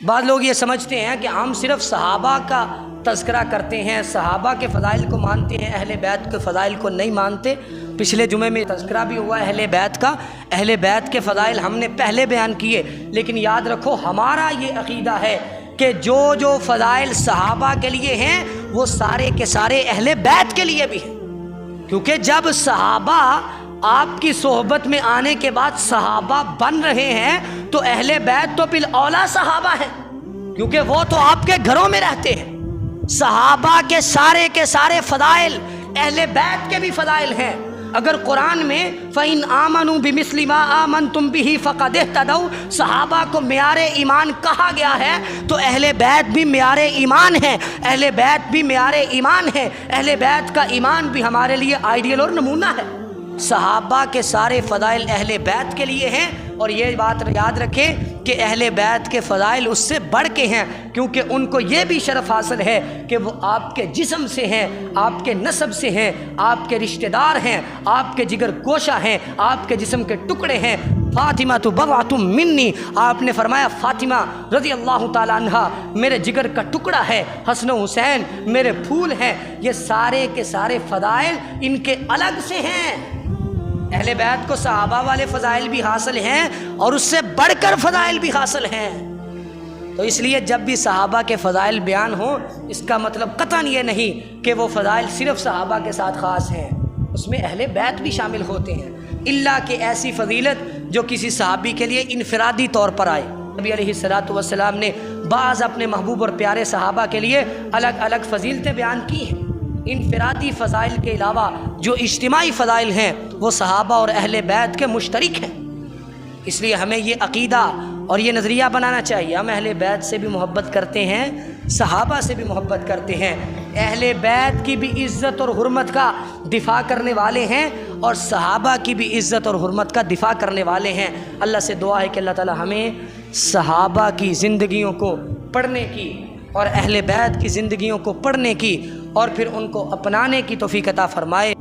بعض لوگ یہ سمجھتے ہیں کہ ہم صرف صحابہ کا تذکرہ کرتے ہیں، صحابہ کے فضائل کو مانتے ہیں، اہل بیت کے فضائل کو نہیں مانتے۔ پچھلے جمعے میں تذکرہ بھی ہوا اہل بیت کا، اہل بیت کے فضائل ہم نے پہلے بیان کیے، لیکن یاد رکھو ہمارا یہ عقیدہ ہے کہ جو فضائل صحابہ کے لیے ہیں وہ سارے کے سارے اہل بیت کے لیے بھی ہیں، کیونکہ جب صحابہ آپ کی صحبت میں آنے کے بعد صحابہ بن رہے ہیں تو اہل بیت تو بالاولیٰ صحابہ ہیں، کیونکہ وہ تو آپ کے گھروں میں رہتے ہیں۔ صحابہ کے سارے فضائل اہل بیت کے بھی فضائل ہیں۔ اگر قرآن میں فَإِنْ آمَنُوا بِمِثْلِ مَا آمَنْتُمْ بِهِ فَقَدِ اهْتَدَوْا صحابہ کو معیار ایمان کہا گیا ہے، تو اہل بیت بھی معیار ایمان ہے، اہل بیت بھی معیار ایمان ہے، اہل بیت کا ایمان بھی ہمارے لیے آئیڈیل اور نمونہ ہے۔ صحابہ کے سارے فضائل اہل بیت کے لیے ہیں، اور یہ بات یاد رکھیں کہ اہل بیت کے فضائل اس سے بڑھ کے ہیں، کیونکہ ان کو یہ بھی شرف حاصل ہے کہ وہ آپ کے جسم سے ہیں، آپ کے نسب سے ہیں، آپ کے رشتہ دار ہیں، آپ کے جگر گوشہ ہیں، آپ کے جسم کے ٹکڑے ہیں۔ فاطمہ تو بضعۃ منی، آپ نے فرمایا فاطمہ رضی اللہ تعالی عنہا میرے جگر کا ٹکڑا ہے، حسن و حسین میرے پھول ہیں۔ یہ سارے کے سارے فضائل ان کے الگ سے ہیں۔ اہل بیت کو صحابہ والے فضائل بھی حاصل ہیں اور اس سے بڑھ کر فضائل بھی حاصل ہیں۔ تو اس لیے جب بھی صحابہ کے فضائل بیان ہوں، اس کا مطلب قطعاً یہ نہیں کہ وہ فضائل صرف صحابہ کے ساتھ خاص ہیں، اس میں اہل بیت بھی شامل ہوتے ہیں، الا کہ ایسی فضیلت جو کسی صحابی کے لیے انفرادی طور پر آئے۔ نبی علیہ الصلوۃ والسلام نے بعض اپنے محبوب اور پیارے صحابہ کے لیے الگ الگ فضیلتیں بیان کی ہیں۔ انفرادی فضائل کے علاوہ جو اجتماعی فضائل ہیں وہ صحابہ اور اہل بیت کے مشترک ہیں۔ اس لیے ہمیں یہ عقیدہ اور یہ نظریہ بنانا چاہیے، ہم اہل بیت سے بھی محبت کرتے ہیں، صحابہ سے بھی محبت کرتے ہیں، اہل بیت کی بھی عزت اور حرمت کا دفاع کرنے والے ہیں اور صحابہ کی بھی عزت اور حرمت کا دفاع کرنے والے ہیں۔ اللہ سے دعا ہے کہ اللہ تعالی ہمیں صحابہ کی زندگیوں کو پڑھنے کی اور اہل بیت کی زندگیوں کو پڑھنے کی اور پھر ان کو اپنانے کی توفیق عطا فرمائے۔